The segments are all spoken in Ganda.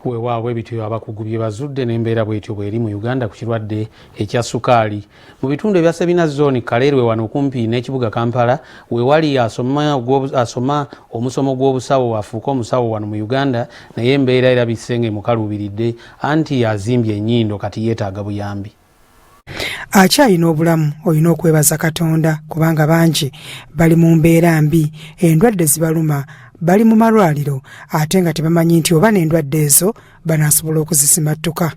weewaawo bityo abakugu bye bazudde n'embeera bw'etyo bw'eri mu Uganda ku kirwadde ekya ssukaali. Mu bitundu ebya Sabina Zone Kaleerwe wano kumpi n'ekibuga Kampala weewali asoma omusomo gw'obusawo afuuka omusawo wano mu Uganda naye embeera erabise ng'emukaluubiridde anti azimbye ennyindo kati yeetaaga buyambi. Akyalina obulamu olina okwebaza Katonda kubanga bangi bali mu mbeera mbi, endwadde zibaluma, bali mu malwaliro ate nga tebamanyi nti oba n'endwadde ezo banaasobola okuzisimattuka.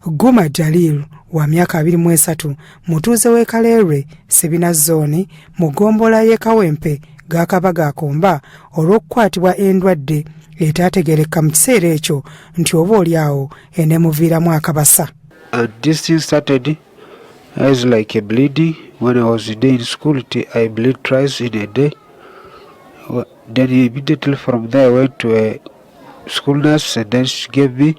Guma Jalil wa myaka 23 mutuuze w'e Kaleerwe Sabina Zone mu ggombolola y'e Kawempe Gakabaga Akomba olw'okukwatibwa endwadde etaategeereka mu kiseera ekyo nti oba oliawo eneemuviiramu akabasa. This thing started as like a bleeding. When I was in school, I bleed twice in a day. Then immediately from there I went to a school nurse and then she gave me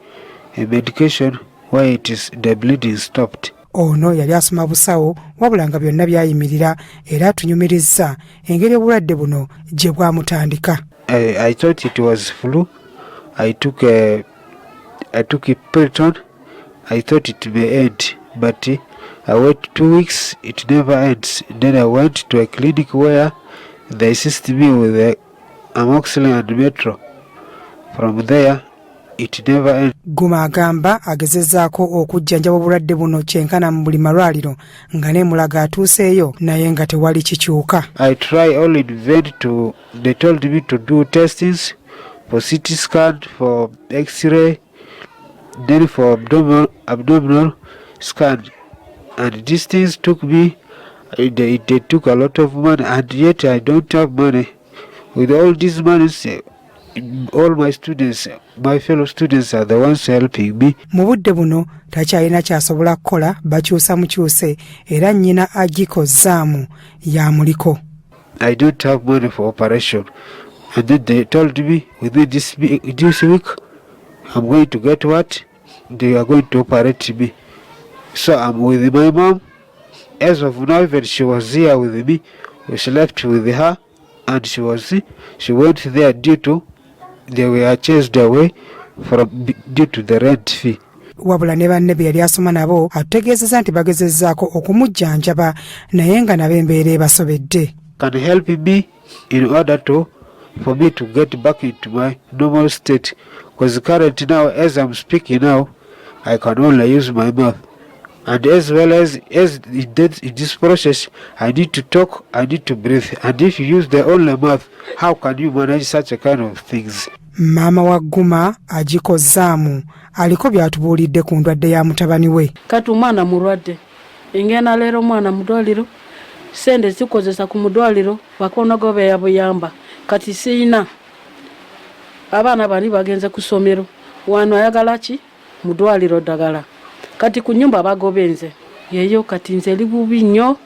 a medication where the bleeding stopped. Ono yali asoma busawo wabula nga byonna byayimirira era atunyumirizza engeri obulwadde buno gye bwamutandika. I thought it was flu. I took a Piriton. I thought it may end, but I wait 2 weeks, it never ends. Then I went to a clinic where they assisted me with amoxicillin and metro. From there, it never ends. Guma agamba agezezzaako okujjanjaba obulwadde buno kyenkana mu buli malwaliro nga n'emulaga atuuseeyo naye nga tewali kikyuka. I try all in vain they told me to do testings for CT scan, for X-ray, then for abdominal scan, and these things took me, they took a lot of money, and yet I don't have money. With all these money, all my students, my fellow students are the ones helping me. Mu budde buno takyalina kyasobola kukola bakyusa mukyuse era nnyina agikozzaamu yamuliko. I don't have money for operation, and then they told me within this week I'm going to get what? They are going to operate me. So I'm with my mom. As of now, even she was here with me. We slept with her, and she went there due to they were chased away due to the rent fee. Wabula ne banne be yali asoma nabo atutegeezezza nti bagezezzaako okumujjanjaba naye nga nabo embeera ebasobedde. Can help me in order for me to get back into my normal state, because currently now, as I'm speaking now, I can only use my mouth, and as well as in this process, I need to talk, I need to breathe, and if you use the only mouth, how can you manage such a kind of things? Maama wa Guma agikozzaamu aliko byatubuulidde ku ndwadde ya mutabani we. Kati omwana mulwadde engenda leero omwana mu ddwaliro, sente zikozesa ku mudwaliro bakono gobe yabuyamba kati siina abaana bali bagenze ku ssomero wano ayagala ki mudwaliro ddagala kati ku nyumba bagobenze yeyo kati nze libubi nnyo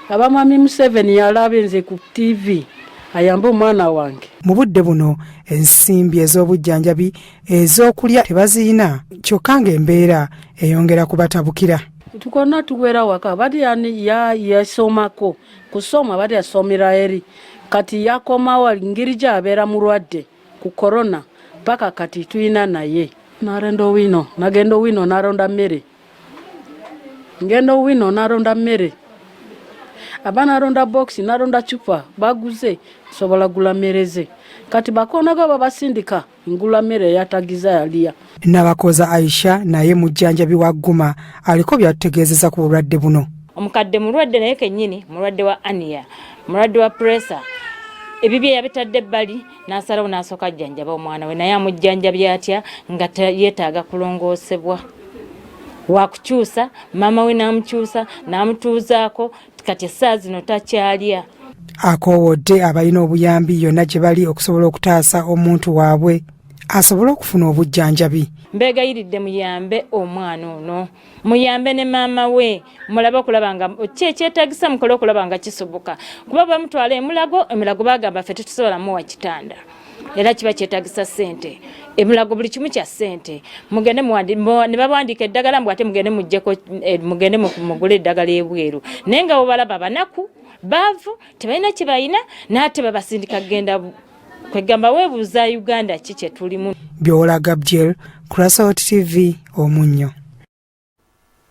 abamami Museveni yalabenze ku TV ayamba omwana wange. Mu budde buno ensimbi ez'obujjanjabi ez'okulya tebaziina kyokka ng'embeera eyongera kubatabukira. Tukona tuwera waka badi yani yasomako kusoma badi yasomera eri kati yakomawo ngiri gy'abeera mulwadde ku corona paka kati tuyina naye narendo wino nagendo wino naronda mmere ngendo wino naronda mmere abana ronda box naronda chupa baguze sobola gula mereze kati bakona gaba basindika ngula mere yatagiza yalia. Nabakoza Aisha naye mujjanjabi wa Guma aliko byategeezeza ku bulwadde buno. Omukadde mulwadde naye kennyini mulwadde wa ania mulwadde wa pressure ebibye yabitadde ebbali n'asalawo n'asooka jjanjaba omwana we naye amujjanjabi atya nga yeetaaga kulongoosebwa wakukyusa maama we n'amukyusa n'amutuuzaako kati essaawa zino takyalya. Akoowodde abalina obuyambi yonna gye bali okusobola okutaasa omuntu waabwe asobola okufuna obujjanjabi. Mbegayiridde muyambe omwana ono muyambe ne maama we mulabe okulaba nga kyetagisa mukole okulaba nga kisoboka kuba bamutwala emulago bagamba ffe tetusobola muwa kitanda era kiba kyetagisa ssente emulago buli kimu kya ssente mugende ne bawandiika eddagala mbw ate mugende muggyeko mugende mugule eddagala ebweru naye nga bo balaba banaku baavu tebalina kye balina n'ate babasindika kgenda kwegamba weebuuza Uganda ki kye tulimu. Byola Gabriel, Crossout TV, Omunnyo.